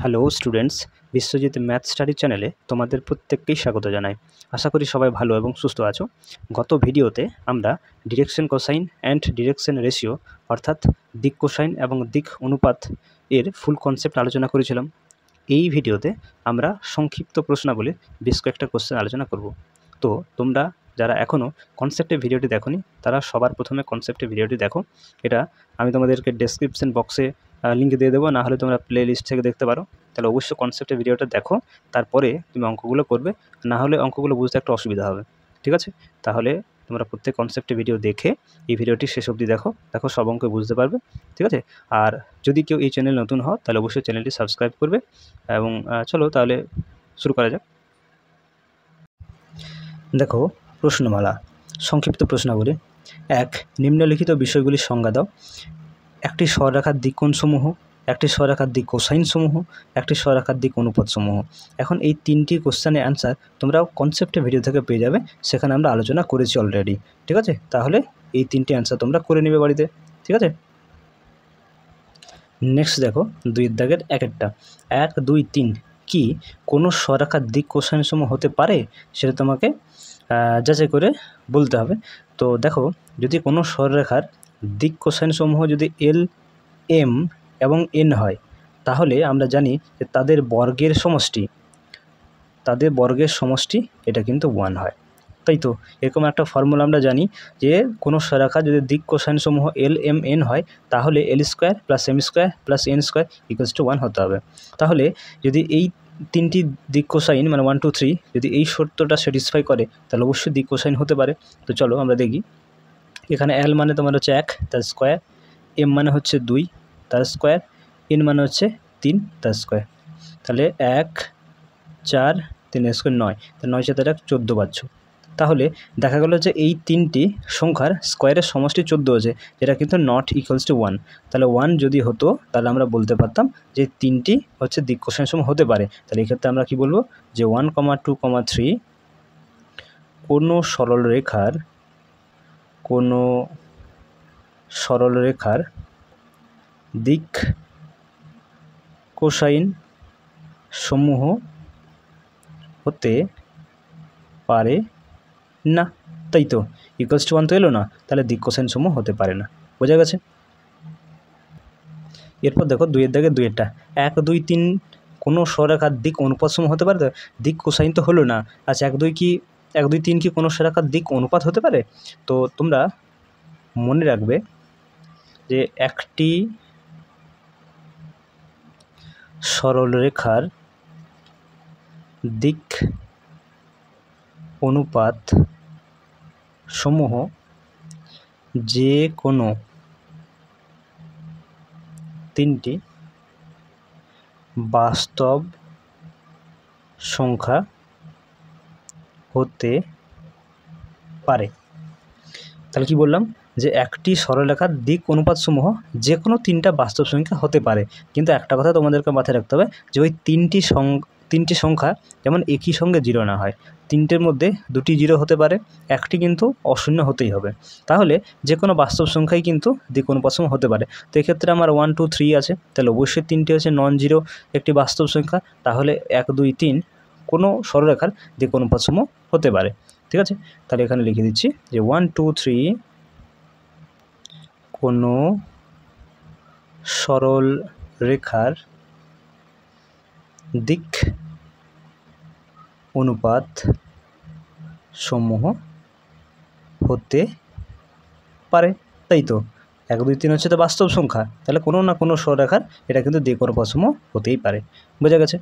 Hello students, Biswajit math study চ্যানেলে তোমাদের প্রত্যেককেই স্বাগত জানাই। আশা করি সবাই ভালো এবং সুস্থ আছো। গত ভিডিওতে আমরা direction cosine and direction ratio অর্থাৎ দিক কোসাইন এবং দিক অনুপাত এর ফুল কনসেপ্ট আলোচনা করেছিলাম। এই ভিডিওতে আমরা সংক্ষিপ্ত প্রশ্নাবলীর বেশ কয়েকটা কোশ্চেন আলোচনা করব। তো তোমরা যারা এখনও কনসেপ্টের ভিডিওটি দেখোনি তারা সবার প্রথমে কনসেপ্টের ভিডিওটি দেখো। এটা আমি তোমাদেরকে ডেসক্রিপশন বক্সে লিঙ্ক দিয়ে দেবো, না হলে তোমরা প্লে লিস্ট থেকে দেখতে পারো। তাহলে অবশ্যই কনসেপ্টের ভিডিওটা দেখো, তারপরে তুমি অঙ্কগুলো করবে, না হলে অঙ্কগুলো বুঝতে একটা অসুবিধা হবে। ঠিক আছে? তাহলে তোমরা প্রত্যেক কনসেপ্টের ভিডিও দেখে এই ভিডিওটি শেষ অবধি দেখো সব অঙ্ক বুঝতে পারবে। ঠিক আছে? আর যদি কেউ এই চ্যানেল নতুন হও তাহলে অবশ্যই চ্যানেলটি সাবস্ক্রাইব করবে। এবং চলো তাহলে শুরু করা যাক। দেখো প্রশ্নমালা, সংক্ষিপ্ত প্রশ্নাবলী। 1. নিম্নলিখিত বিষয়গুলির সংজ্ঞা দাও। একটি সরলরেখার দিক কোণসমূহ, একটি সরলরেখার দিক কোসাইনসমূহ, একটি সরলরেখার দিক অনুপাতসমূহ। এখন এই তিনটি কোশ্চেনের অ্যান্সার তোমরা কনসেপ্টের ভিডিও থেকে পেয়ে যাবে, সেখানে আমরা আলোচনা করেছি অলরেডি। ঠিক আছে? তাহলে এই তিনটি অ্যান্সার তোমরা করে নেবে বাড়িতে। ঠিক আছে? নেক্সট দেখো 2 দাগের 1 1, 2, 3 কি কোনো সরলরেখার দিক কোসাইনসমূহ হতে পারে সেটা তোমাকে যাচাই করে বলতে হবে। তো দেখো, যদি কোনো সরলরেখার দিক কোসাইনসমূহ যদি এল, এম এবং এন হয়, তাহলে আমরা জানি যে তাদের বর্গের সমষ্টি এটা কিন্তু 1 হয়। তাই তো এরকম একটা ফর্মুলা আমরা জানি যে কোনো সরলরেখা যদি দিক কোসাইনসমূহ এল, এম, এন হয়, তাহলে L square plus M square plus N square equals to 1 হতে হবে। তাহলে যদি এই তিনটি দিক কোসাইন মানে 1, 2, 3 যদি এই শর্তটা স্যাটিসফাই করে, তাহলে অবশ্যই দিক কোসাইন হতে পারে। তো চলো আমরা দেখি। এখানে এল মানে তোমার হচ্ছে 1 তার স্কোয়ার, এম মানে হচ্ছে 2 তার স্কোয়ার, এন মানে হচ্ছে 3 তার স্কোয়ার। তাহলে 1, 4, 3 স্কোয়ার 9, তাহলে 9 7 1 14 পাচ্ছ। তাহলে দেখা গেল যে এই তিনটি সংখ্যার স্কোয়ারের সমষ্টি 14 হয়েছে, যেটা কিন্তু নট ইকুয়ালস টু 1। তাহলে 1 যদি হতো তাহলে আমরা বলতে পারতাম যে তিনটি হচ্ছে দিক কোসাইনসমূহ হতে পারে। তাহলে এক্ষেত্রে আমরা কি বলবো যে 1, 2, 3 কোনো সরলরেখার দিক কোসাইন সমূহ হতে পারে না। তাই তো ইকুয়ালস টু 1 তো এলো না, তাহলে দিক কোসাইন সমূহ হতে পারে না। বোঝা গেছে? এরপর দেখো 2 দাগের 2 1, 2, 3 কোনো সরলরেখার দিক অনুপাত সমূহ হতে পারে। দিক কোসাইন তো হলো না। আচ্ছা 1, 2, 3 কি কোনো সরলরেখার দিক অনুপাত হতে পারে? তো তোমরা মনে রাখবে যে একটি সরলরেখার দিক অনুপাত সমূহ যে কোনো তিনটি বাস্তব সংখ্যা হতে পারে। তাহলে কি বললাম যে একটি সরলরেখার দিক অনুপাতসমূহ যে কোনো তিনটা বাস্তব সংখ্যা হতে পারে। কিন্তু একটা কথা তোমাদেরকে মাথায় রাখতে হবে যে ওই তিনটি সংখ্যা যেমন একই সঙ্গে 0 না হয়। তিনটের মধ্যে 2টি 0 হতে পারে, একটি কিন্তু অশূন্য হতেই হবে। তাহলে যে কোনো বাস্তব সংখ্যাই কিন্তু দিক অনুপাতসমূহ হতে পারে। তো এক্ষেত্রে আমার 1, 2, 3 আছে, তাহলে অবশ্যই 3টি হচ্ছে নন জিরো একটি বাস্তব সংখ্যা। তাহলে 1, 2, 3 কোনো সরলরেখার দিক অনুপাতসমূহ হতে পারে। ঠিক আছে? তাহলে এখানে লিখে দিচ্ছি যে 1, 2, 3 কোনো সরলরেখার দিক অনুপাত সমূহ হতে পারে। তাই তো 1, 2, 3 হচ্ছে তো বাস্তব সংখ্যা, তাহলে কোনো না কোনো সরলরেখার এটা কিন্তু দিক অনুপাত সমূহ হতেই পারে। বোঝা গেছে?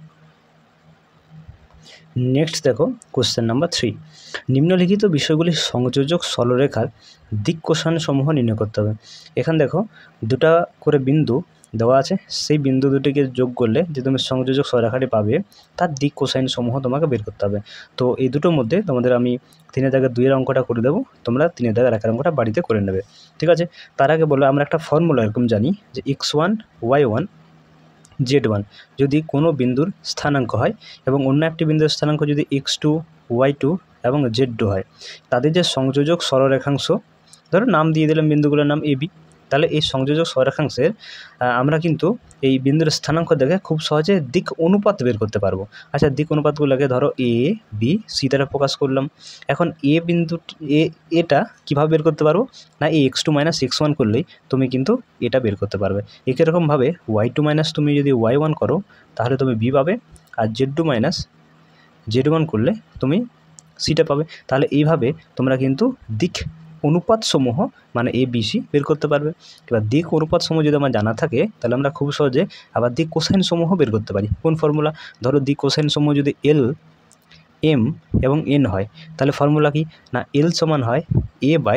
নেক্সট দেখো কোশ্চেন নাম্বার 3, নিম্নলিখিত বিষয়গুলি সংযোজক সরলরেখার দিক কোসাইন সমূহ নির্ণয় করতে হবে। এখানে দেখো 2টা করে বিন্দু দেওয়া আছে, সেই বিন্দু দুটিকে যোগ করলে যে তুমি সংযোজক সরলরেখাটি পাবে তার দিক কোসাইন সমূহ তোমাকে বের করতে হবে। তো এই দুটোর মধ্যে তোমাদের আমি 3 দাগের 2 অঙ্কটা করে দেবো, তোমরা 3 দাগের 1 অঙ্কটা বাড়িতে করে নেবে। ঠিক আছে? তার আগে বলো আমরা একটা ফর্মুলা এরকম জানি যে x1, y1, z1 যদি কোনো বিন্দুর স্থানাঙ্ক হয় এবং অন্য একটি বিন্দুর স্থানাঙ্ক যদি x2, y2 এবং z2 হয়, তাদের যে সংযোজক সরলরেখাংশ, ধরো নাম দিয়ে দিলাম বিন্দুগুলোর নাম AB, তাহলে এই সংযোজক সরেখাংশের আমরা কিন্তু এই বিন্দুর স্থানাঙ্ক দেখে খুব সহজে দিক অনুপাত বের করতে পারবো। আচ্ছা, দিক অনুপাতগুলোকে ধরো এ বি সি দ্বারা প্রকাশ করলাম। এখন এ বিন্দু এটা কীভাবে বের করতে পারবো না, এই x2 - x1 করলেই তুমি কিন্তু এটা বের করতে পারবে। একই রকমভাবে y2 - তুমি যদি y1 করো তাহলে তুমি বি পাবে, আর z2 - z1 করলে তুমি সিটা পাবে। তাহলে এইভাবে তোমরা কিন্তু দিক অনুপাত সমূহ মানে এ বি সি বের করতে পারবে। এবার দিক অনুপাত সমূহ যদি আমার জানা থাকে তাহলে আমরা খুব সহজে আবার দিক কোসাইন সমূহ বের করতে পারি। কোন ফর্মুলা? ধরো দিক কোসাইন সমূহ যদি এল এম এবং এন হয় তাহলে ফর্মুলা কি না, এল সমান হয় a/√(a² +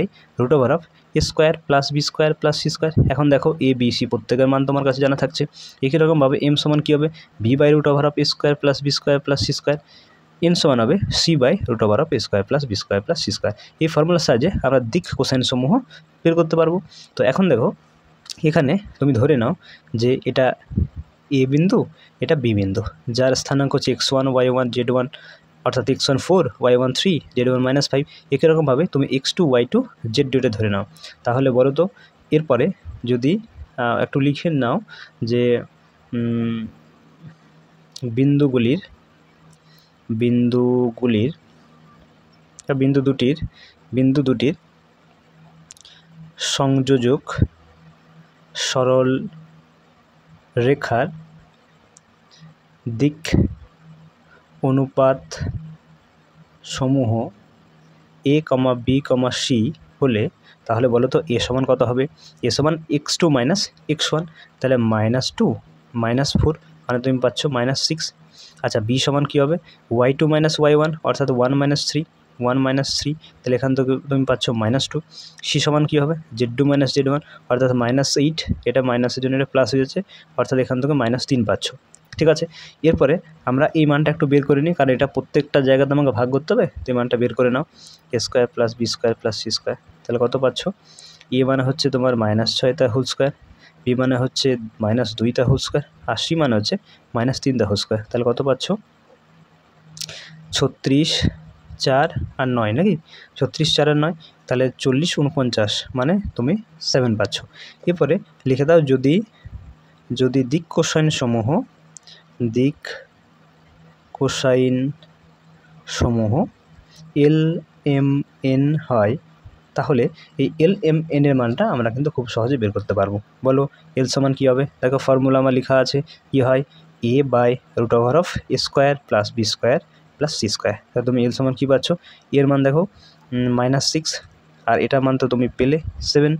b² + c²। এখন দেখো এ বি সি প্রত্যেকের মান তোমার কাছে জানা থাকছে। একই রকমভাবে এম সমান কী হবে, b/√(a² + b² + c²। এন সমান হবে c/√(a² + b² + c²। এই ফর্মুলার সাহায্যে আমরা দিক কোসাইন সমূহ বের করতে পারবো। তো এখন দেখো এখানে তুমি ধরে নাও যে এটা এ বিন্দু, এটা বি বিন্দু, যার স্থানাঙ্ক হচ্ছে x1 y1 z1, অর্থাৎ x1 4 y1 3 z1 -5। একই রকমভাবে তুমি x2 y2 z2 ধরে নাও। তাহলে বলো তো এরপরে যদি একটু লিখে নাও যে বিন্দু দুটির সংযোজক সরল রেখার দিক অনুপাত সমূহ a, b, c হলে তাহলে বলো তো এ সমান কত হবে? এ সমান x2 - x1, তাহলে -2 - 4 মানে তুমি পাচ্ছ -6। আচ্ছা, বি সমান কী হবে? y2 - y1 অর্থাৎ 1 - 3 তাহলে এখান থেকে তুমি পাচ্ছ -2। সি সমান কী হবে? z2 - z1 অর্থাৎ -8, এটা মাইনাসের জন্য এটা প্লাস হয়ে যাচ্ছে, অর্থাৎ এখান থেকে -3 পাচ্ছ। ঠিক আছে, এরপরে আমরা এই মানটা একটু বের করে নিই, কারণ এটা প্রত্যেকটা জায়গাতে আমাকে ভাগ করতে হবে। তো এই মানটা বের করে নাও, a² + b² + c²। তাহলে কত পাচ্ছ? এ মানে হচ্ছে তোমার -6 তা হোল স্কোয়ার, বি মানে হচ্ছে -2 তা হোল স্কোয়ার, আর সি মানে হচ্ছে -3 তা হোল স্কোয়ার। তাহলে কত পাচ্ছ? 36, 4 আর 9 নাকি? 36, 4 আর 9, তাহলে 40, 49 মানে তুমি 7 পাচ্ছ। এরপরে লিখে দাও, যদি দিক কোসাইন সমূহ এল এম এন হয় তাহলে এই এল এম এন এর মানটা আমরা কিন্তু খুব সহজে বের করতে পারবো। বলো এল সমান কী হবে? দেখো ফর্মুলা আমার লেখা আছে, কী হয়, a/√(a² + b² + c²। তাহলে তুমি এল সমান কী পাচ্ছ? এর মান দেখো -6, আর এটার মান তো তুমি পেলে 7,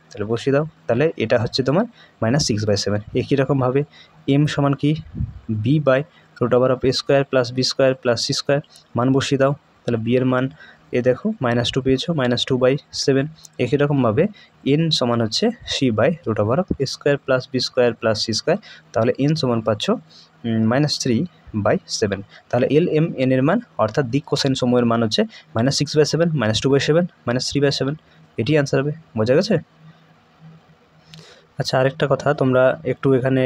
তাহলে বসিয়ে দাও। তাহলে এটা হচ্ছে তোমার -6/7। একই রকমভাবে এম সমান কি, b/√(a² + b² + c², মান বসিয়ে দাও। তাহলে বি এর মান এ দেখো -2 পেয়েছো, -2/7। একই রকমভাবে এন সমান হচ্ছে c/√(a² + b² + c², তাহলে এন সমান পাচ্ছ -3/7। তাহলে এল এম এন এর মান অর্থাৎ দিক কোসাইন সমূহের মান হচ্ছে -6/7, -2/7, -3/7। এটি অ্যান্সার হবে। বোঝা গেছে? আচ্ছা, আরেকটা কথা তোমরা একটু এখানে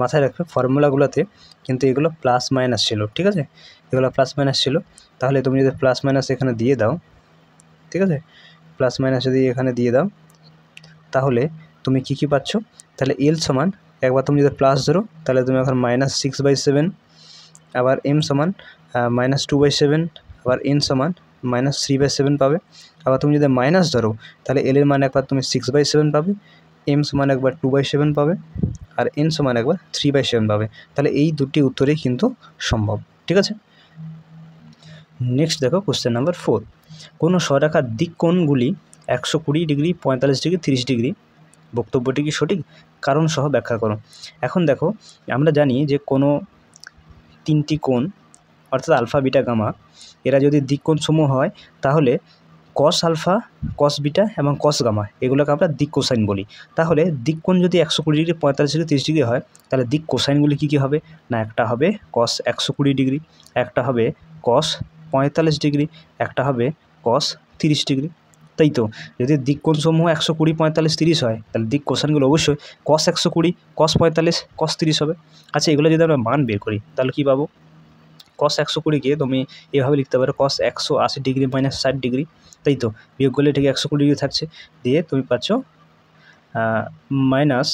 মাথায় রাখবে, ফর্মুলাগুলোতে কিন্তু এগুলো প্লাস মাইনাস ছিল। ঠিক আছে, এগুলো প্লাস মাইনাস ছিল। তাহলে তুমি যদি প্লাস মাইনাস এখানে দিয়ে দাও, ঠিক আছে, প্লাস মাইনাস যদি এখানে দিয়ে দাও তাহলে তুমি কী পাচ্ছ? তাহলে এল সমান একবার তুমি যদি প্লাস ধরো তাহলে তুমি এখন -6/7, আবার এম সমান -2/7, আবার এন সমান -3/7 পাবে। আবার তুমি যদি মাইনাস ধরো তাহলে এল এর মান একবার তুমি 6/7 পাবে, এম সমান একবার 2/7 পাবে, আর এন সমান একবার 3/7 পাবে। তাহলে এই দুটি উত্তরেই কিন্তু সম্ভব। ঠিক আছে, নেক্সট দেখো কোশ্চেন নাম্বার 4। কোনো সরেখার দিক কোণগুলি 120 ডিগ্রি, 45 ডিগ্রি, 30 ডিগ্রি। বক্তব্যটি কি সঠিক? কারণ সহ ব্যাখ্যা করো। এখন দেখো আমরা জানি যে কোনো তিনটি কোণ অর্থাৎ আলফা, বিটা, গামা, এরা যদি দিক কোণ সমূহ হয় তাহলে কস আলফা, কস বিটা এবং কস গামা এগুলোকে আমরা দিক কোসাইন বলি। তাহলে দিক কোণ যদি 120 ডিগ্রি, 45 ডিগ্রি, 30 ডিগ্রি হয় তাহলে দিক কোসাইনগুলি কী কী হবে? না, একটা হবে কস 120 ডিগ্রি, একটা হবে কস 45 ডিগ্রি, একটা হবে কস 30 ডিগ্রি। তাই তো, যদি দিক কোণসমূহ 120, 45, 30 হয় তাহলে দিক কোসাইনগুলো অবশ্যই কস 120, কস 45, কস 30 হবে। আচ্ছা, এগুলো যদি আমরা মান বের করি তাহলে কী পাবো? কস 120কে তুমি এভাবে লিখতে পারো, কস 180 ডিগ্রি -60 ডিগ্রি। তাই তো, বিয়োগ করলে ঠিক 120 ডিগ্রি থাকছে, দিয়ে তুমি পাচ্ছ মাইনাস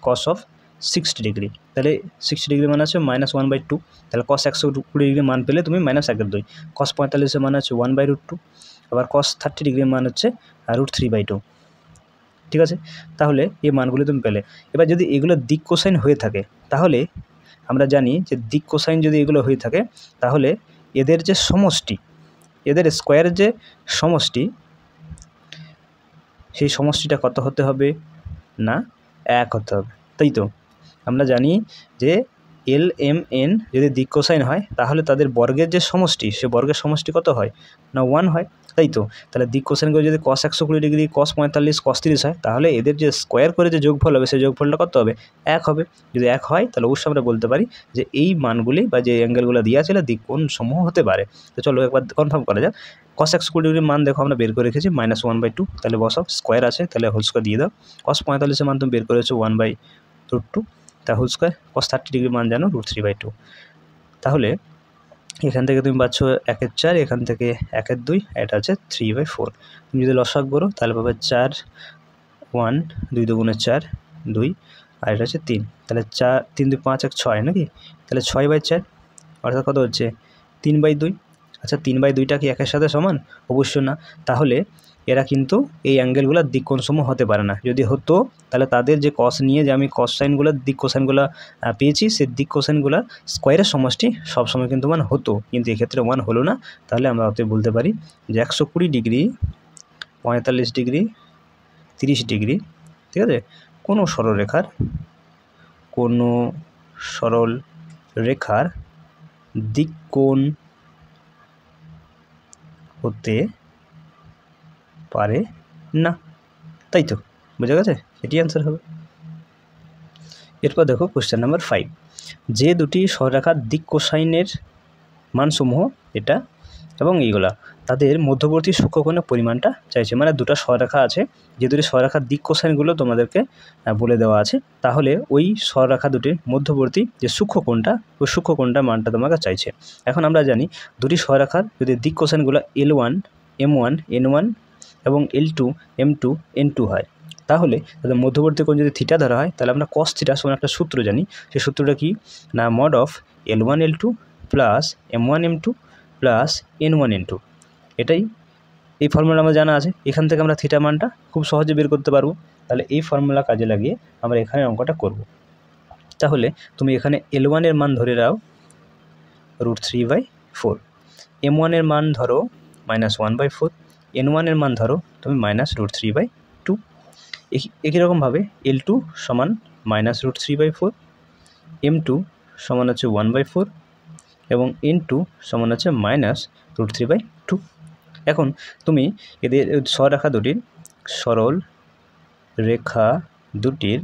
কস অফ 60 ডিগ্রি। তাহলে 60 ডিগ্রি মান আছে -1/2। তাহলে কস 120 ডিগ্রি মান পেলে তুমি -1/2। কস 45 মান আছে 1/√2। আবার কস 30 ডিগ্রি মান হচ্ছে √3/2। ঠিক আছে, তাহলে এই মানগুলি তুমি পেলে। এবার যদি এগুলো দিক কোসাইন হয়ে থাকে তাহলে আমরা জানি যে দিক কোসাইন যদি এগুলো হয়ে থাকে তাহলে এদের যে সমষ্টি, এদের স্কোয়ারের যে সমষ্টি, সেই সমষ্টিটা কত হতে হবে না 1 হতে হবে, তাই তো? আমরা জানি যে LMN যদি দিক কোসাইন হয় তাহলে তাদের বর্গের যে সমষ্টি, সে বর্গের সমষ্টি কত হয় না 1 হয়, তাই তো? তাহলে দিক কোসাইন করে যদি কস 120 ডিগ্রি, কস 45, কস 30 হয় তাহলে এদের যে স্কোয়ার করে যে যোগফল হবে সেই যোগফলটা কত হবে 1 হবে। যদি 1 হয় তাহলে অবশ্যই আমরা বলতে পারি যে এই মানগুলি বা যে অ্যাঙ্গেলগুলো দেওয়া ছিল দিক কোণ সমূহ হতে পারে। তো চলো একবার কনফার্ম করা যাক। কস 120 ডিগ্রির মান দেখো আমরা বের করে রেখেছি -1/2। তাহলে বসাও, স্কোয়ার আছে তাহলে হোল স্কোয়ার দিয়ে দাও। কস 45 মান তুমি বের করেছো 1/√2, তা হোল স্কোয়ার। কস 30 ডিগ্রি মান জানো √3/2। তাহলে এখান থেকে তুমি পাচ্ছ 1/4, এখান থেকে 1/2, এটা আছে 3/4। তুমি যদি লসাগ করো তাহলে পাবে 4, 1, 2 দুগুণে 4, 2, আর এটা হচ্ছে 3। তাহলে 4, 3, 2, 5, 1, 6 নাকি? তাহলে 6/4 অর্থাৎ কত হচ্ছে 3/2। আচ্ছা 3/2টা কি 1-এর সাথে সমান? অবশ্যই না। তাহলে এরা কিন্তু এই অ্যাঙ্গেলগুলোর দিক কোণসমূহ হতে পারে না। যদি হতো তাহলে তাদের যে কস নিয়ে যে আমি কস সাইনগুলোর দিক কোসাইনগুলো পেয়েছি, সেই দিক কোসাইনগুলোর স্কোয়ারের সমষ্টি সবসময় কিন্তু 1 হতো, কিন্তু এক্ষেত্রে 1 হলো না। তাহলে আমরা অতএব বলতে পারি যে 120 ডিগ্রি, 45 ডিগ্রি, 30 ডিগ্রি, ঠিক আছে, কোনো সরল রেখার দিক কোণ হতে পারে না, তাই তো? বোঝা গেছে? এটি অ্যান্সার হবে। এরপর দেখো কোশ্চেন নাম্বার 5। যে দুটি সরলরেখার দিক কোসাইনের মানসমূহ এটা এবং এইগুলা, তাদের মধ্যবর্তী সূক্ষ্মকোণের পরিমাণটা চাইছে। মানে দুটো সরলরেখা আছে, যে দুটি সরলরেখার দিক কোসাইনগুলো তোমাদেরকে বলে দেওয়া আছে, তাহলে ওই সরলরেখা দুটির মধ্যবর্তী যে সূক্ষ্মকোণটা, ওই সূক্ষ্মকোণটার মানটা তোমাকে চাইছে। এখন আমরা জানি দুটি সরলরেখার যদি দিক কোসাইনগুলো L1, M1, N1 এবং L2, M2, N2 হয়, তাহলে তাদের মধ্যবর্তী কোণ যদি থিটা ধরা হয় তাহলে আমরা cos থিটা সমান একটা সূত্র জানি। সেই সূত্রটা কি না mod of L1 L2 plus M1 M2 plus N1 N2। এটাই, এই ফর্মুলা আমরা জানা আছে। এখান থেকে আমরা থিটা মানটা খুব সহজে বের করতে পারবো। তাহলে এই ফর্মুলা কাজে লাগিয়ে আমরা এখানে অঙ্কটা করব। তাহলে তুমি এখানে L1 এর মান ধরে নাও √3/4, M1 এর মান ধরো -1/4, N1 এর মান ধরো তুমি -√3/2। একই রকমভাবে L2 সমান -√3/4, M2 সমান হচ্ছে 1/4 এবং N2 সমান হচ্ছে -√3/2। এখন তুমি এদের সরল রেখা দুটির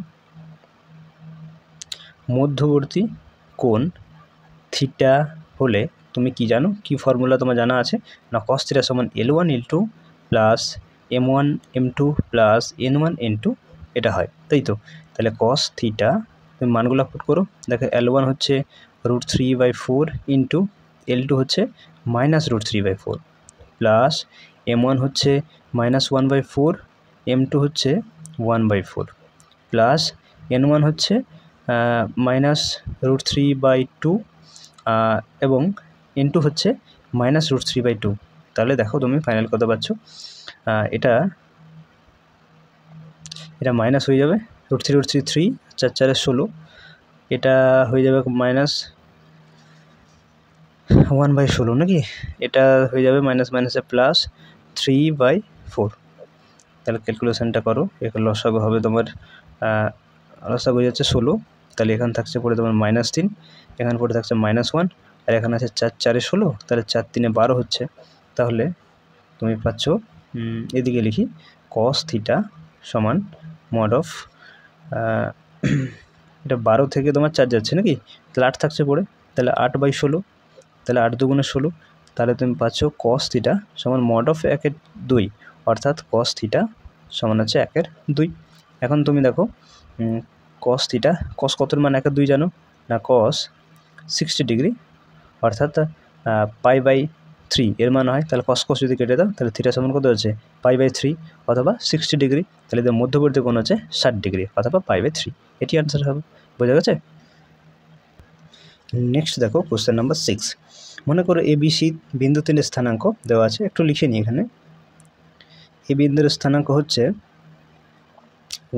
মধ্যবর্তী কোণ থিটা হলে তুমি কি জানো, কি ফর্মুলা তোমার জানা আছে না cos থিটা সমান L1 L2 plus M1 M2 plus N1 N2, এটা হয়, তাই তো? তাহলে cos থিটা তুমি মানগুলো পুট করো। দেখো L1 হচ্ছে √3/4 ইন্টু L2 হচ্ছে -√3/4 প্লাস M1 হচ্ছে -1/4, M2 হচ্ছে 1/4 প্লাস N1 হচ্ছে -√3/2 এবং N2 হচ্ছে -√3/2। তাহলে দেখো তুমি ফাইনাল কত পাচ্ছ, এটা মাইনাস হয়ে যাবে √3 4 4 16, এটা হয়ে যাবে -1/16 নাকি? এটা হয়ে যাবে মাইনাস মাইনাসে প্লাস 3/4। তাহলে ক্যালকুলেশনটা করো, এখানে লসাগু হবে তোমার, লসাগু হয়ে যাচ্ছে 16। তাহলে এখানে থাকছে পড়ে তোমার -3, এখানে পড়ে থাকছে -1, আর এখানে আছে 4 4 16, তাহলে 4 3 12 হচ্ছে। তাহলে তুমি পাচ্ছ, এদিকে লিখি, cos থিটা সমান mod of, এটা 12 থেকে তোমার 4 যাচ্ছে নাকি? তাহলে 8 থাকছে পড়ে, তাহলে 8/16, তাহলে 8 দুগুণে 16, তাহলে তুমি পাচ্ছ cos থিটা সমান mod of 1/2, অর্থাৎ cos থিটা সমান হচ্ছে 1/2। এখন তুমি দেখো cos থিটা, cos কতর মান 1/2 জানো না? cos 60 ডিগ্রি, অর্থাৎ 3 এর মান হয়, তাহলে কস কস যদি কেটে দাও তাহলে থিটা সমান কত হচ্ছে π/3 অথবা 60 ডিগ্রি, তাহলে এদের মধ্যবর্তী কোণ হচ্ছে 60 ডিগ্রি অথবা π/3। এটি আনসার হবে। বোঝা গেছে? নেক্সট দেখো কোশ্চেন নাম্বার 6। মনে করো ABC বিন্দু 3 স্থানাঙ্ক দেওয়া আছে, একটু লিখে নিই এখানে। এ বিন্দুর স্থানাঙ্ক হচ্ছে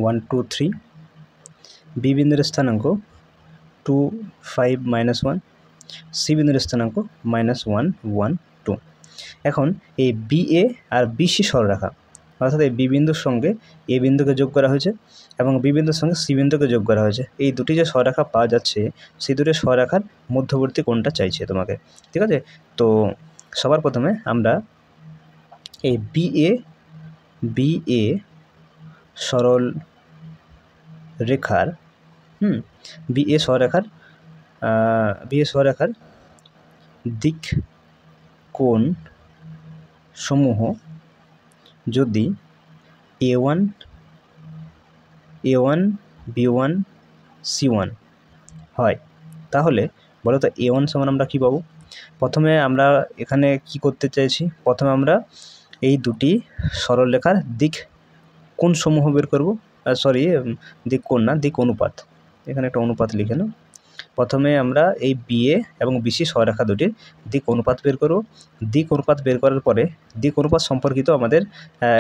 1 2 3, বি বিন্দুর স্থানাঙ্ক 2 5 -1, সি বিন্দুর স্থানাঙ্ক -1 1 2। এখন এই BA আর BC সরলরেখা, অর্থাৎ এই বি বিন্দুর সঙ্গে এ বিন্দুকে যোগ করা হয়েছে এবং বি বিন্দুর সঙ্গে সি বিন্দুকে যোগ করা হয়েছে। এই দুটি যে সরলরেখা পাওয়া যাচ্ছে সেই দুটি সরলরেখার মধ্যবর্তী কোণটা চাইছে তোমাকে, ঠিক আছে? তো সবার প্রথমে আমরা এই BA সরল রেখার BA সরলরেখার দিক কোণ সমূহ যদি A1 B1 C1 হয়, তাহলে বলো তো A1 সমান আমরা কী পাবো? প্রথমে আমরা এখানে কি করতে চাইছি, প্রথমে আমরা এই দুটি সরলরেখার দিক কোণ সমূহ বের করব, দিক কোণ না, দিক অনুপাত। এখানে একটা অনুপাত লিখে নাও। প্রথমে আমরা এই BA এবং BC সরলরেখা দুটির দিক অনুপাত বের করব। দিক অনুপাত বের করার পরে দিক অনুপাত সম্পর্কিত আমাদের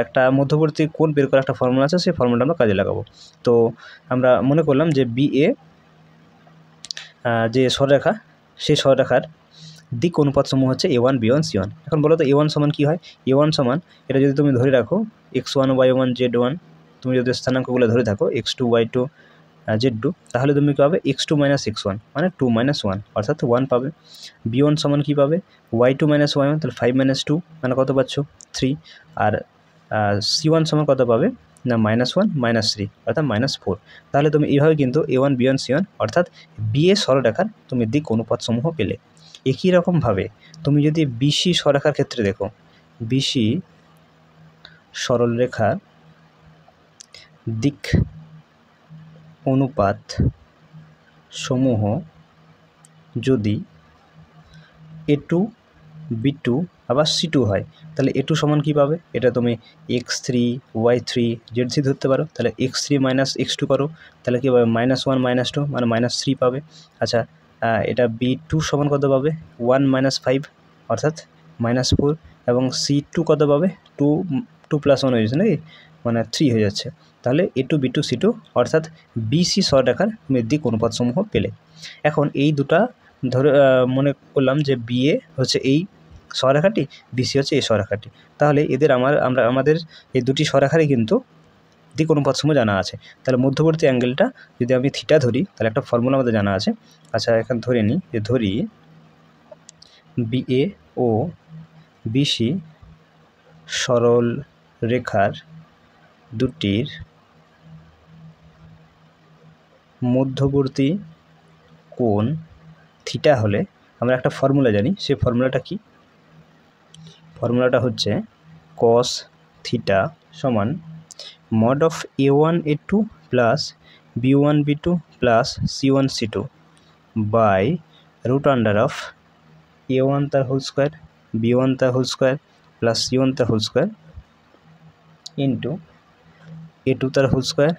একটা মধ্যবর্তী কোণ বের করার একটা ফর্মুলা আছে, সেই ফর্মুলাটা আমরা কাজে লাগাবো। তো আমরা মনে করলাম যে BA যে সরলরেখা, সেই সরলরেখার দিক অনুপাত সমূহ হচ্ছে A1 B1 C1। এখন বলো তো A1 সমান কী হয়? A1 সমান, এটা যদি তুমি ধরে রাখো x1 y1 z1, তুমি যদি স্থানাঙ্কগুলো ধরে থাকো x2 y2 z2, তাহলে তুমি কী পাবে? x2 - x1 মানে 2 - 1 অর্থাৎ 1 পাবে। B1 সমান কী পাবে? y2 - y1 তাহলে 5 - 2 মানে কত পাচ্ছ? 3। আর C1 সমান কত পাবে? না -1 -3 অর্থাৎ -4। তাহলে তুমি এইভাবে কিন্তু A1 B1 C1 অর্থাৎ BA সরলরেখার তুমি দিক অনুপাত সমূহ পেলে। একই রকমভাবে তুমি যদি BC সরলরেখার ক্ষেত্রে দেখো, BC সরলরেখার দিক অনুপাত সমূহ যদি A2 B2 আবার C2 হয়, তাহলে A2 সমান কী পাবে? এটা তুমি x3 y3 z3 ধরতে পারো, তাহলে x3 - x2 করো, তাহলে কী পাবে? -1 -2 মানে -3 পাবে। আচ্ছা, এটা B2 সমান কত পাবে? 1 - 5 অর্থাৎ -4 এবং C2 কত পাবে? 2 + 1 হয়ে যাচ্ছে নাকি, মানে 3 হয়ে যাচ্ছে। তাহলে A2 B2 C2 অর্থাৎ BC সরলরেখার তুমি দিক অনুপাত সমূহ পেলে। এখন এই দুটা ধরে মনে করলাম যে BA হচ্ছে এই সরলরেখাটি, BC হচ্ছে এই সরলরেখাটি, তাহলে এদের আমাদের এই দুটি সরলরেখারই কিন্তু দিক অনুপাত সমূহ জানা আছে। তাহলে মধ্যবর্তী অ্যাঙ্গেলটা যদি আমি থিটা ধরি, তাহলে একটা ফর্মুলা আমাদের জানা আছে। আচ্ছা, এখানে ধরে নিই যে ধরি BA ও BC সরল রেখার দুটির মধ্যবর্তী কোণ থিটা হলে আমরা একটা ফর্মুলা জানি। সেই ফর্মুলাটা কি? ফর্মুলাটা হচ্ছে cos থিটা সমান mod of A1 A2 plus B1 B2 plus C1 C2 by √under of A1 তার হোল স্কোয়ার B1 তার হোল স্কোয়ার প্লাস C1 তার হোল স্কোয়ার ইন্টু A2 তার হোল স্কোয়ার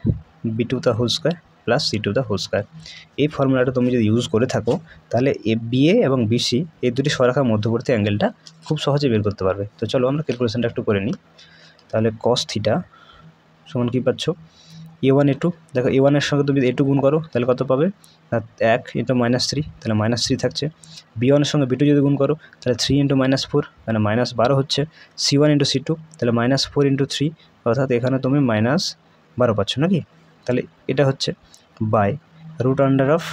B2 তার হোল স্কোয়ার প্লাস C2 তার whole square. এই ফর্মুলাটা তুমি যদি ইউজ করে থাকো, তাহলে BA এবং BC এই দুটি সরলরেখার মধ্যবর্তী অ্যাঙ্গেলটা খুব সহজে বের করতে পারবে। তো চলো আমরা ক্যালকুলেশনটা একটু করে নিই। তাহলে cos থিটা সমান কী পাচ্ছ? A1 A2, দেখো A1 এর সঙ্গে তুমি A2 গুণ করো তাহলে কত পাবে? 1 × -3, তাহলে -3 থাকছে। B1 এর সঙ্গে B2 যদি গুণ করো তাহলে 3 × -4 মানে -12 হচ্ছে। C1 × C2 তাহলে -4 × 3 অর্থাৎ এখানে তুমি -12 পাচ্ছ নাকি। তাহলে এটা হচ্ছে বাই √under of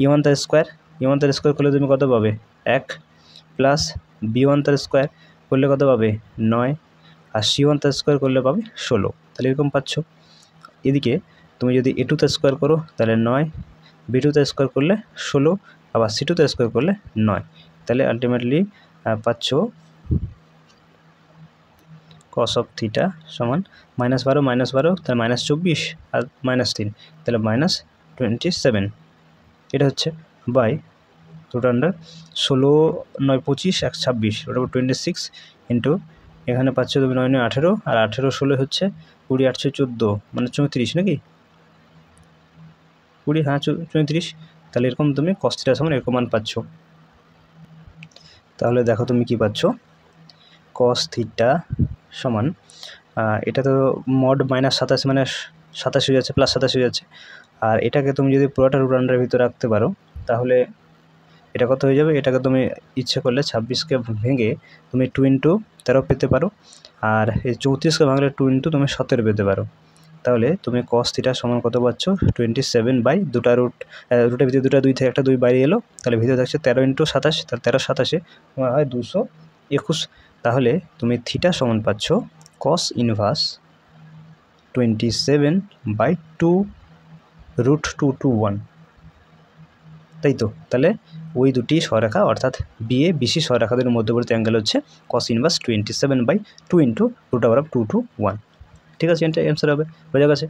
A1 তার স্কোয়ার, A1 তার স্কোয়ার করলে তুমি কত পাবে? 1 প্লাস B1 তার স্কোয়ার করলে কত পাবে? 9 আর C1 তার স্কোয়ার করলে পাবে 16। তাহলে এরকম পাচ্ছ। এদিকে তুমি যদি A2 তার স্কোয়ার করো তাহলে 9, B2 তার স্কোয়ার করলে 16 আবার C2 তার স্কোয়ার করলে 9, তাহলে আলটিমেটলি পাচ্ছ cos of থিটা সমান -12 তাহলে -24 আর -3 তাহলে -27। এটা হচ্ছে বাই রুট আন্ডার 16 9 25 1 26 ওটা 26 ইন্টু এখানে পাচ্ছ তুমি 9 9 18 আর 18 16 হচ্ছে 20 8 14 মানে 34 নাকি 20 হ্যাঁ 34। তাহলে এরকম তুমি cos θ সমান এরকম মান পাচ্ছ। তাহলে দেখো তুমি কি পাচ্ছ, cos θ সমান এটা তো মড -27 মানে 27 হয়ে যাচ্ছে, +27 হয়ে যাচ্ছে। আর এটাকে তুমি যদি পুরোটা রুট আন্ডারের ভিতরে রাখতে পারো তাহলে এটা কত হয়ে যাবে, এটাকে তুমি ইচ্ছে করলে 26কে ভেঙে তুমি 2 × 13 পেতে পারো, আর এই 34কে ভাঙলে 2 × তুমি 17 পেতে পারো। তাহলে তুমি cos θ সমান কত পাচ্ছ, 27 দুটা রুটের ভিতরে দুটা 2 থেকে একটা 2 বাইরে এলো, তাহলে ভিতরে থাকছে 13 × 27, তাহলে 13 27 হয় 221। তাহলে তুমি θ সমান পাচ্ছ cos ইনভার্স 27/2 √221, তাই তো। তাহলে ওই দুটি সরেখা অর্থাৎ BC সরেখা দুটির মধ্যবর্তী অ্যাঙ্গেল হচ্ছে cos ইনভার্স 27/2 × √221। ঠিক আছে, এটা অ্যান্সার হবে, বোঝা গেছে।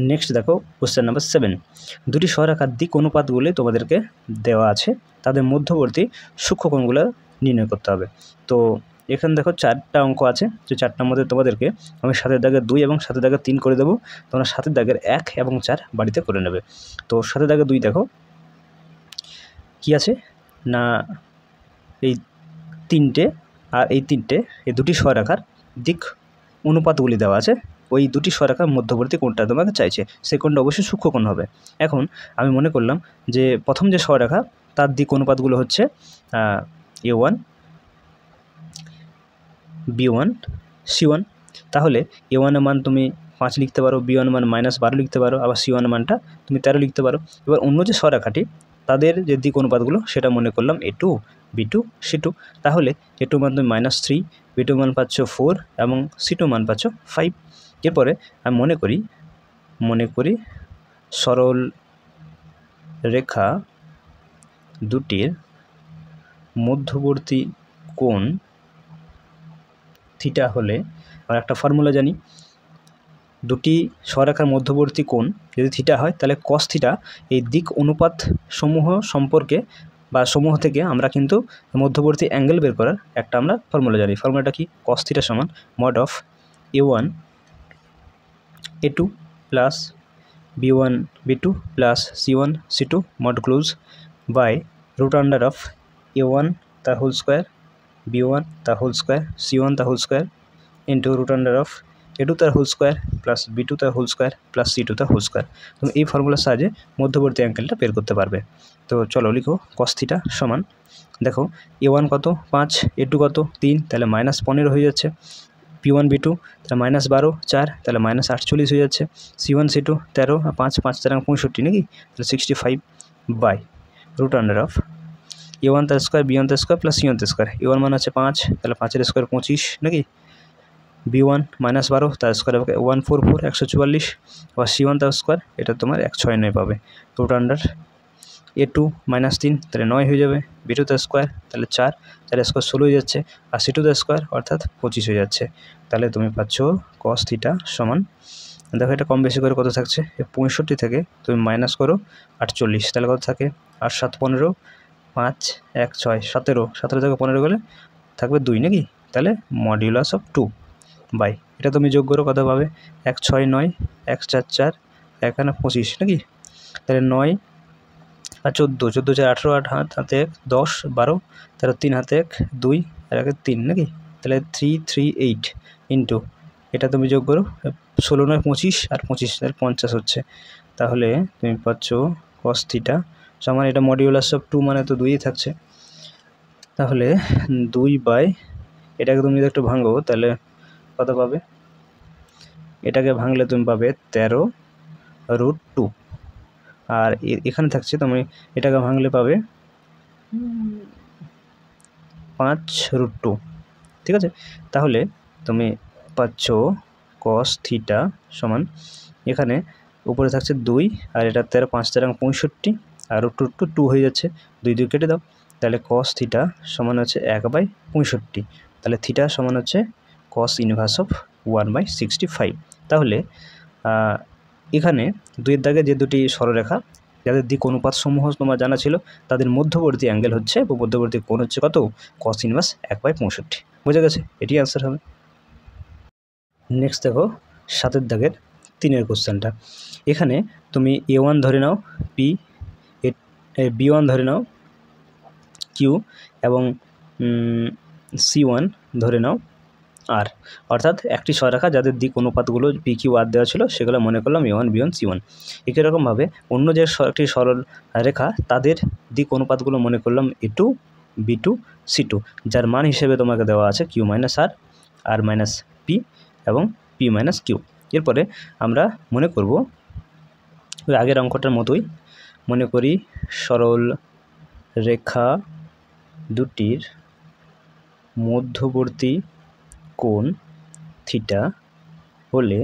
নেক্সট দেখো কোশ্চেন নাম্বার 7। দুটি সরেখার দিক অনুপাতগুলি তোমাদেরকে দেওয়া আছে, তাদের মধ্যবর্তী সূক্ষ্মকোণগুলো নির্ণয় করতে হবে। তো এখানে দেখো 4টা অঙ্ক আছে, যে 4টার মধ্যে তোমাদেরকে আমি 7-এর দাগের 2 এবং 7-এর দাগের 3 করে দেবো, তোমরা 7-এর দাগের 1 এবং 4 বাড়িতে করে নেবে। তো 7-এর দাগের 2 দেখো কি আছে না, এই 3টে আর এই 3টে, এই দুটি সরেখার দিক অনুপাতগুলি দেওয়া আছে, ওই দুটি সরেখার মধ্যবর্তী কোণটা তোমাকে চাইছে, সেই কোণটা অবশ্যই সূক্ষ্মকোণ হবে। এখন আমি মনে করলাম যে প্রথম যে সরেখা তার দিক অনুপাতগুলো হচ্ছে A1 B1 C1। তাহলে A1 এর মান তুমি 5 লিখতে পারো, B1 মান -12 লিখতে পারো, আবার C1 মানটা তুমি 13 লিখতে পারো। এবার অন্য যে সরেখাটি তাদের যে দিক অনুপাতগুলো সেটা মনে করলাম A2 B2 C2। তাহলে A2 মান তুমি -3, B2 মান পাচ্ছ 4 এবং C2 মান পাচ্ছ 5। এরপরে আমি মনে করি সরল রেখা দুটির মধ্যবর্তী কোণ থিটা হলে, আমরা একটা ফর্মুলা জানি, দুটি সরেখার মধ্যবর্তী কোণ যদি থিটা হয় তাহলে cos θ এই দিক অনুপাত সমূহ সম্পর্কে বা সমূহ থেকে আমরা কিন্তু মধ্যবর্তী অ্যাঙ্গেল বের করার একটা আমরা ফর্মুলা জানি। ফর্মুলাটা কি, cos θ সমান mod of A1 A2 plus B1 B2 plus C1 C2 mod close by root under of A1 তার হোল স্কোয়ার, B1 তার হোল স্কোয়ার, C1 তার whole square into root under of A2 তার whole square plus B2 তার whole square plus C2 তার whole square. তুমি এই ফর্মুলার সাহায্যে মধ্যবর্তী অ্যাঙ্গেলটা বের করতে পারবে। তো চলো লিখো cos θ সমান, দেখো A1 কত 5, A2 কত 3, তাহলে -15 হয়ে যাচ্ছে, B1 B2 তাহলে -12 4, তাহলে -48 হয়ে যাচ্ছে, C1 C2 13 আর 5 5 4 65 নাকি, তাহলে 65 by root under of A1 তার স্কোয়ার B1 তার স্কোয়ার প্লাস C1 তার স্কোয়ার। A1 মান হচ্ছে 5, তাহলে 5-এর স্কোয়ার 25 নাকি, B1 -12 তার স্কোয়ার 144 144, আবার C1 তার স্কোয়ার এটা তোমার 169 পাবে, রুট আন্ডার A2 -3 তাহলে 9 হয়ে যাবে, B2 তার স্কোয়ার তাহলে 4, 4 স্কোয়ার 16 হয়ে যাচ্ছে, আর C2 তার স্কোয়ার অর্থাৎ 25 হয়ে যাচ্ছে। তাহলে তুমি পাচ্ছ cos θ সমান, দেখো এটা কম বেশি করে কত থাকছে, 65 থেকে তুমি মাইনাস করো 48, তাহলে কত থাকে 8 7 15 5 1 6 17, 17 থেকে 15 গেলে থাকবে 2 নাকি, তাহলে মডিউলাস অফ 2 বাই এটা তুমি যোগ করো কত পাবে 1 6 9 1 4 4 এখানে 25 নাকি, তাহলে 9 আর 14 14 4 18 8 হাতে 1 10 12 13 3 হাতে 1 2 আর 1 3 নাকি, তাহলে 338 ইন্টু এটা তুমি যোগ করো 16 9 25 আর 25 তাহলে 50 হচ্ছে। তাহলে তুমি পাচ্ছ cos θ সমান, এটা মডিউলাস অফ 2 মানে তো 2ই থাকছে, তাহলে 2 বাই এটাকে তুমি যদি একটু ভাঙো তাহলে কত পাবে, এটাকে ভাঙলে তুমি পাবে 13√2, আর এখানে থাকছে তুমি এটাকে ভাঙলে পাবে 5√2, ঠিক আছে। তাহলে তুমি পাচ্ছ cos θ সমান, এখানে উপরে থাকছে 2 আর এটা 13 5 13 65 আর √2 হয়ে যাচ্ছে, 2 2 কেটে দাও, তাহলে cos θ সমান হচ্ছে 1/65, তাহলে θ সমান হচ্ছে cos ইনভার্স অফ 1/65। তাহলে এখানে 2-এর দাগে যে দুটি সরলরেখা যাদের দিক অনুপাত সমূহ তোমার জানা ছিল তাদের মধ্যবর্তী অ্যাঙ্গেল হচ্ছে বা মধ্যবর্তী কোণ হচ্ছে কত, cos ইনভার্স 1/65। বোঝা গেছে? এটি অ্যান্সার হবে। নেক্সট দেখো 7 দাগের 3 কোশ্চেনটা। এখানে তুমি A1 ধরে নাও P, B1 ধরে নাও Q এবং C1 ধরে নাও আর, অর্থাৎ একটি সরলরেখা যাদের দিক অনুপাতগুলো PQ আর দেওয়া ছিল সেগুলো মনে করলাম A1 B1 C1। একই রকমভাবে অন্য যে একটি সরল রেখা তাদের দিক অনুপাতগুলো মনে করলাম A2 B2 C2, যার মান হিসেবে তোমাকে দেওয়া আছে Q মাইনাস আর, আর মাইনাস পি এবং পি মাইনাস কিউ। এরপরে আমরা মনে করব ওই আগের অঙ্কটার মতোই, মনে করি সরল রেখা দুটির মধ্যবর্তী কোণ থিটা হলে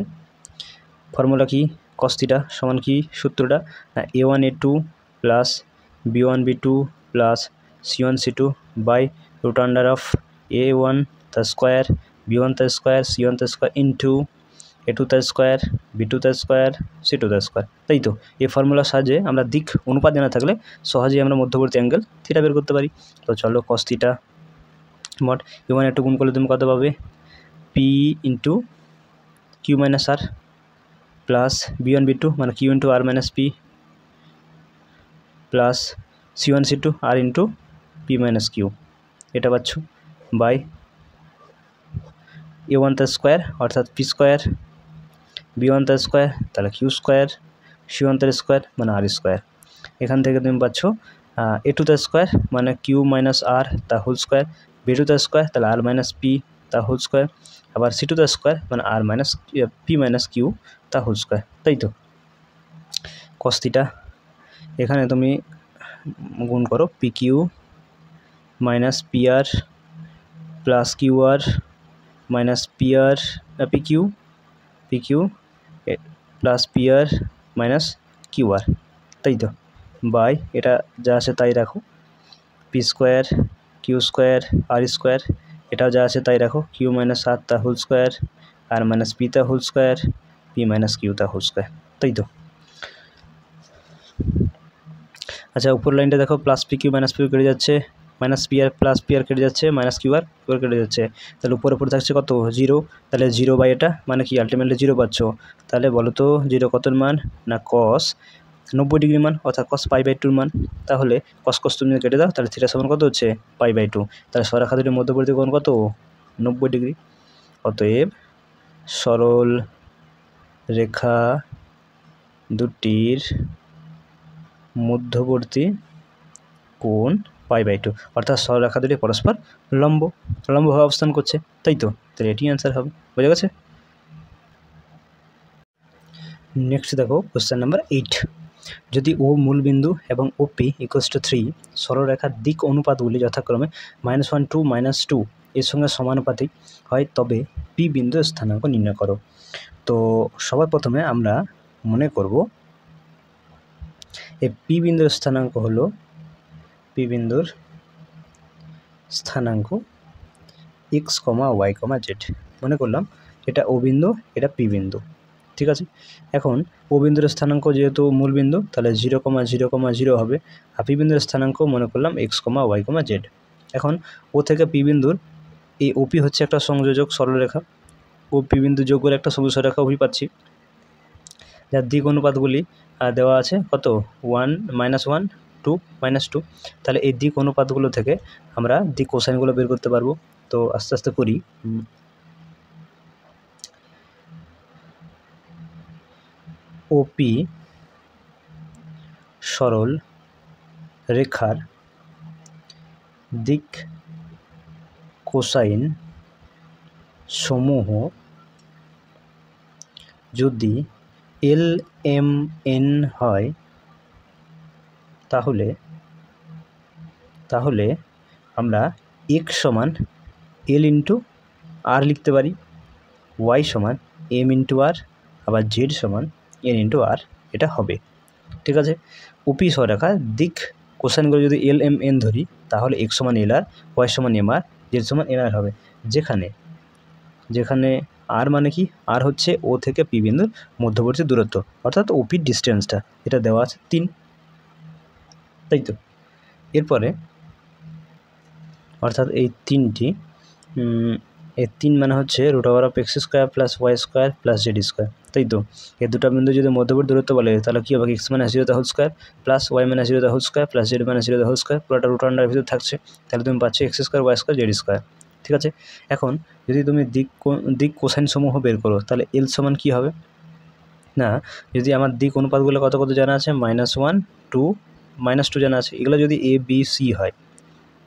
ফর্মুলা কি, cos থিটা সমান কি সূত্রটা, A1 A2 plus B1 B2 plus C1 C2 by root under of A1 তার স্কোয়ার B1 তার স্কোয়ার C1 তার স্কোয়ার ইন্টু A2 তার স্কোয়ার B2 তার স্কোয়ার C2 তার স্কোয়ার। তাই তো এই ফর্মুলার সাহায্যে আমরা দিক অনুপাত জানা থাকলে সহজেই আমরা মধ্যবর্তী অ্যাঙ্গেল থিটা বের করতে পারি। তো চলো cos থিটা মোট A1 A2 গুণ করলে তুমি কত পাবে, P into Q minus R plus B1 B2 মানে Q into R minus P plus C1 C2 R into P minus Q, এটা পাচ্ছ বাই A1 তার স্কোয়ার অর্থাৎ পি স্কোয়ার, B1 তার স্কোয়ার তাহলে কিউ স্কোয়ার, C1 তার square মানে আর square. এখান থেকে তুমি পাচ্ছ A2 তার স্কোয়ার মানে কিউ মাইনাস আর তা হোল স্কোয়ার, B2 তার স্কোয়ার তাহলে আর মাইনাস পি তা হোল স্কোয়ার, আবার C2 তার স্কোয়ার মানে আর মাইনাস পি মাইনাস কিউ তা হোল স্কোয়ার। তাই তো cos থিটা এখানে তুমি গুণ করো পি কিউ মাইনাস পি আর plus Q R minus p আর পি কিউ প্লাস পি আর মাইনাস কিউ আর। তাই তো বাই এটা যা আছে তাই রাখো, পি স্কোয়ার কিউ স্কোয়ার আর স্কোয়ার, এটাও যা আছে তাই রাখো, কিউ মাইনাস আর তা whole square r minus p তা whole square p minus q তা হোল স্কোয়ার। তাই তো আচ্ছা উপর লাইনটা দেখো, plus p q minus p কেটে যাচ্ছে, মাইনাস পি আর প্লাস পি আর কেটে যাচ্ছে, মাইনাস কিউ আর কেটে যাচ্ছে, তাহলে উপরে থাকছে কত 0, তাহলে 0 বাই এটা মানে কি আলটিমেটলি 0 পাচ্ছ। তাহলে বলো তো 0 কতর মান না cos 90 ডিগ্রি মান অর্থাৎ cos π/2 মান। তাহলে cos তুমি কেটে দাও তাহলে থিটা সমান কত হচ্ছে π/2, তাহলে সরলরেখা দুটির মধ্যবর্তী কোণ কত 90 ডিগ্রি। অতএব সরল রেখা দুটির মধ্যবর্তী কোণ π/2 অর্থাৎ সরলরেখা দুটি পরস্পর লম্বভাবে অবস্থান করছে। তাই তো তাহলে এটি অ্যান্সার হবে। বোঝা গেছে? নেক্সট দেখো কোশ্চেন নাম্বার 8। যদি ও মূলবিন্দু এবং OP = 3 সরলরেখার দিক অনুপাতগুলি যথাক্রমে -1 2 -2 এর সঙ্গে সমানুপাতিক হয় তবে পি বিন্দুর স্থানাঙ্ক নির্ণয় করো। তো সবার প্রথমে আমরা মনে করব এই পি বিন্দুর স্থানাঙ্ক হলো x, y, z। মনে করলাম এটা ও বিন্দু এটা পি বিন্দু, ঠিক আছে। এখন ও বিন্দুর স্থানাঙ্ক যেহেতু মূল বিন্দু তাহলে 0, 0, 0 হবে, আর পি বিন্দুর স্থানাঙ্ক মনে করলাম x, y, z। এখন ও থেকে পি বিন্দুর এই ওপি হচ্ছে একটা সংযোজক সরলরেখা, ও পি বিন্দু যোগ করে একটা সংযোজক সরলরেখা ওপি পাচ্ছি, যার দিক অনুপাতগুলি দেওয়া আছে কত 1 -1 2 -2। তাহলে এই দিক অনুপাতগুলো থেকে আমরা দিক কোসাইনগুলো বের করতে পারবো। তো আস্তে আস্তে করি। ওপি সরল রেখার দিক কোসাইন সমূহ যদি LMN হয় তাহলে আমরা x সমান L ইন্টু আর লিখতে পারি, y সমান M ইন্টু আর, আবার z সমান N ইন্টু আর, এটা হবে, ঠিক আছে। ওপি সরলরেখার দিক কোসাইনগুলো যদি LMN ধরি তাহলে x সমান LR, y সমান MR, z সমান NR হবে, যেখানে আর মানে কি, আর হচ্ছে ও থেকে পি বিন্দুর মধ্যবর্তী দূরত্ব অর্থাৎ ওপির ডিস্টেন্সটা, এটা দেওয়া আছে 3। তাই তো। এরপরে অর্থাৎ এই তিনটি এই 3 মানে হচ্ছে √(x² + y² + z², তাই তো। এই দুটো বিন্দু যদি মধ্যবর্তী দূরত্ব বলে তাহলে কী হবে, x - 0² + y - 0² + z - 0², পুরোটা √ আন্ডারের ভিতরে থাকছে, তাহলে তুমি পাচ্ছ x² y² z², ঠিক আছে। এখন যদি তুমি দিক কোসাইন সমূহ বের করো তাহলে L সমান কী হবে না, যদি আমার দিক অনুপাতগুলো কত কত জানা আছে, -1 2 -2 জানা আছে, এগুলো যদি a b c হয়,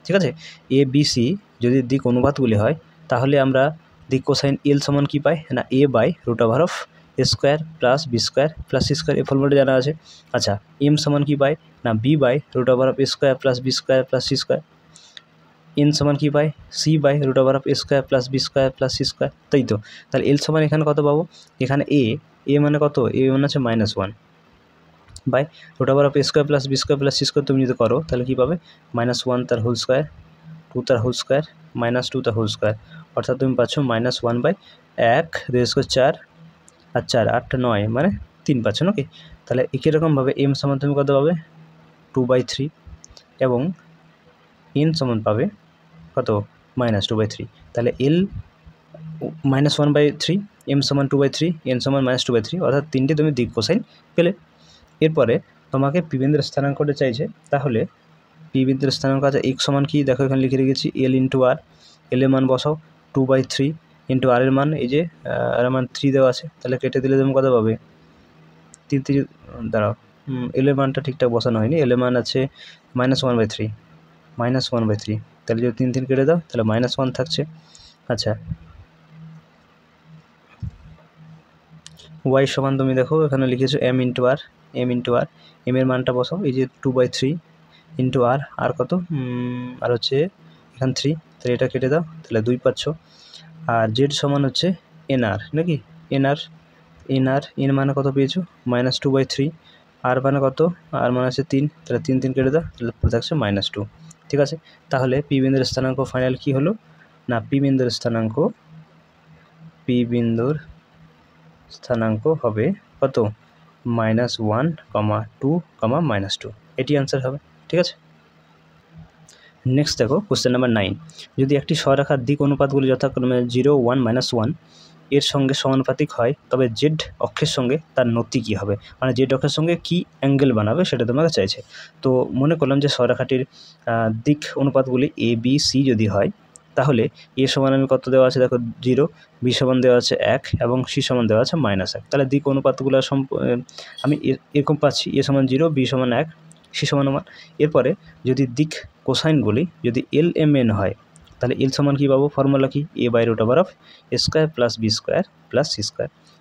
ঠিক আছে, a b c যদি দিক অনুপাতগুলি হয় তাহলে আমরা দিক কোসাইন L সমান কী পাই না, a/√a² + b² + c² এই ফর্মুলাটা জানা আছে। আচ্ছা, m সমান কী পাই না, b/√a² + b² + c², n সমান কী পাই, c/√a² + b² + c², তাই তো। তাহলে L সমান এখানে কত পাবো, এখানে a মানে কত, a মানে হচ্ছে -1/√a² + b² + c² তুমি যদি করো তাহলে কী পাবে, -1 তার হোল স্কোয়ার, 2 তার হোল স্কোয়ার, -2 তার হোল স্কোয়ার, অর্থাৎ তুমি পাচ্ছ -1/1, 2 স্কোয়ার 4 আর 4 8 9 মানে 3 পাচ্ছ নাকি। তাহলে একই রকমভাবে m সমান তুমি কত পাবে, 2/3, এবং n সমান পাবে কত, -2/3। তাহলে L -1/3, m সমান 2/3, n সমান -2/3, অর্থাৎ তিনটে তুমি দিক কোসাইন পেলে। এরপরে তোমাকে পি বিন্দুর স্থানাঙ্কটা চাইছে, তাহলে পি বিন্দুর স্থানাঙ্ক আছে x সমান কি, দেখো এখানে লিখে রেখেছি L × r, L এর মান বসাও 2/3 × r এর মান, এই যে r এর মান 3 দেওয়া আছে, তাহলে কেটে দিলে তুমি কত পাবে, 3 দাঁড়াও, L এর মানটা ঠিকঠাক বসানো হয়নি, L এর মান আছে -1/3, তাহলে যদি 3 কেটে দাও তাহলে -1 থাকছে। আচ্ছা, y সমান তুমি দেখো এখানে লিখেছো m × r, m এর মানটা বসাও, এই যে 2/3 × r কত, আর হচ্ছে এখানে 3, তাহলে এটা কেটে দাও তাহলে 2 পাচ্ছ। আর z সমান হচ্ছে nr নাকি, nr n মানে কত পেয়েছো, -2/3, r মানে কত, r মানে আছে 3, তাহলে 3 কেটে দাও তাহলে থাকছে -2, ঠিক আছে। তাহলে পি বিন্দুর স্থানাঙ্ক ফাইনাল কি হলো না, পি বিন্দুর স্থানাঙ্ক হবে কত, -1, 2, -2, এটি অ্যান্সার হবে, ঠিক আছে। নেক্সট দেখো কোশ্চেন নাম্বার 9, যদি একটি সরলরেখার দিক অনুপাতগুলি যথাক্রমে 0, 1, -1 এর সঙ্গে সমানুপাতিক হয় তবে জেড অক্ষের সঙ্গে তার নতি কী হবে, মানে জেড অক্ষের সঙ্গে কী অ্যাঙ্গেল বানাবে সেটা তোমাকে চাইছে। তো মনে করলাম যে সরলরেখাটির দিক অনুপাতগুলি a b c যদি হয় তাহলে a সমান আমি কত দেওয়া আছে দেখো 0, b সমান দেওয়া আছে 1 এবং c সমান দেওয়া আছে -1, তাহলে দিক অনুপাতগুলো আমি এরকম পাচ্ছি, a সমান 0, b সমান 1, c সমান 1। এরপরে যদি দিক কোসাইনগুলি যদি L M N হয় তাহলে L সমান কী পাবো, ফর্মুলা কি, a/√a² + b² + c²,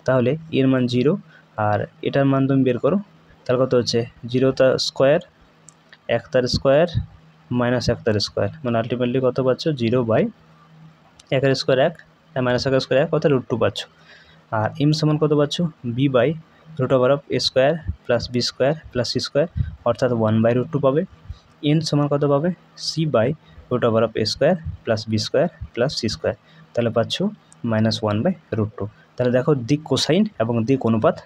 তাহলে এর মান 0 আর এটার মান তুমি বের করো, তাহলে কত হচ্ছে 0 তার স্কোয়ার, 1 তার স্কোয়ার, -1 তার স্কোয়ার, মানে আলটিমেটলি কত পাচ্ছ, 0/1 স্কোয়ার 1, -1 স্কোয়ার 1, অর্থাৎ √2 পাচ্ছ। আর m সমান কত পাচ্ছ, b/√a² + b² + c², অর্থাৎ 1/√2 পাবে। n সমান কত পাবে, c/√a² + b² + c², তাহলে পাচ্ছ -1/√2। তাহলে দেখো দিক কোসাইন এবং দিক অনুপাত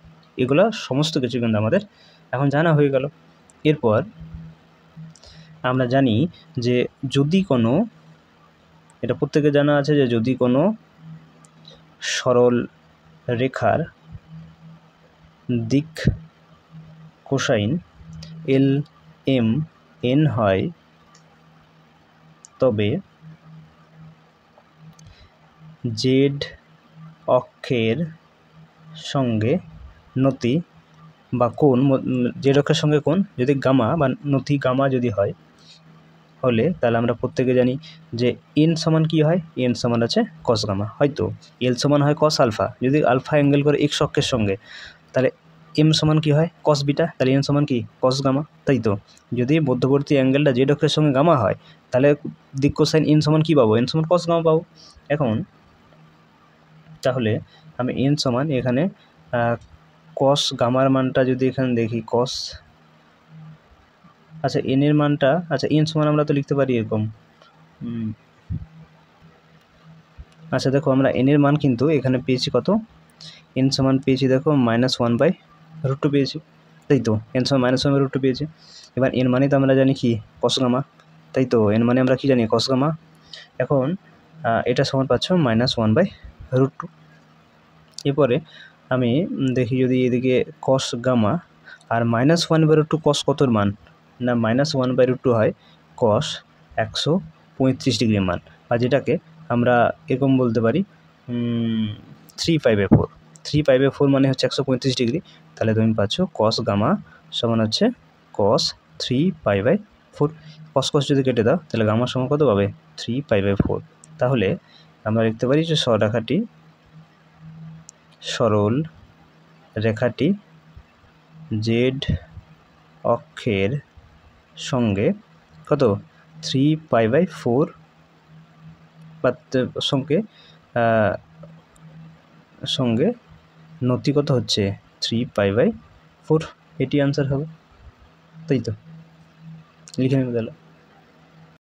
এগুলো সমস্ত কিছু কিন্তু আমাদের এখন জানা হয়ে গেল। এরপর আমরা জানি যে যদি কোনো, এটা প্রত্যেকে জানা আছে যে যদি কোনো সরল রেখার দিক কোসাইন L M N হয় তবে জেড অক্ষের সঙ্গে নতি বা কোণ, জেড অক্ষের সঙ্গে কোণ যদি গামা বা নতি গামা যদি হয় হলে তাহলে আমরা প্রত্যেকে জানি যে এন সমান কী হয়, এন সমান আছে কস গামা, হয়তো এল সমান হয় কস আলফা, যদি আলফা অ্যাঙ্গেল করে এক্স অক্ষের সঙ্গে, তাহলে এম সমান কী হয়, কস বিটা, তাহলে এন সমান কি, কস গামা, তাই তো। যদি মধ্যবর্তী অ্যাঙ্গেলটা জেড অক্ষের সঙ্গে গামা হয় তাহলে দিক কোসাইন এন সমান কী পাবো, এন সমান কস গামা পাবো। এখন তাহলে আমি এন সমান এখানে কস গামার মানটা যদি এখানে দেখি কস, আচ্ছা এন এর মানটা, আচ্ছা এন সমান আমরা তো লিখতে পারি এরকম, আচ্ছা দেখো আমরা এন এর মান কিন্তু এখানে পেয়েছি কত, এন সমান পেয়েছি দেখো -1/√2 পেয়েছি। তাই তো এন সমান -1/√2 পেয়েছে। এবার এন মানে তো আমরা জানি কি কস গামা, তাই তো এন মানে আমরা কি জানি কস গামা। এখন এটা সমান পাচ্ছ -1/√2। এরপরে আমি দেখি যদি এদিকে কস গামা আর -1/√2 কস কতর মান, না -1/√2 হয় কস 135 ডিগ্রির মান, বা যেটাকে আমরা এরকম বলতে পারি 3π/4। 3π/4 মানে হচ্ছে 135 ডিগ্রি। তাহলে তুমি পাচ্ছ কস গামা সমান হচ্ছে কস 3π/4। কস যদি কেটে দাও তাহলে গামা সমান কত পাবে 3π/4। তাহলে আমরা লিখতে পারি যে সরল রেখাটি জেড অক্ষের সঙ্গে কত 3π/4 বা সঙ্গে নতি কত হচ্ছে 3π/4। এটি আনসার হবে, তাই তো লিখে নেবে তাহলে।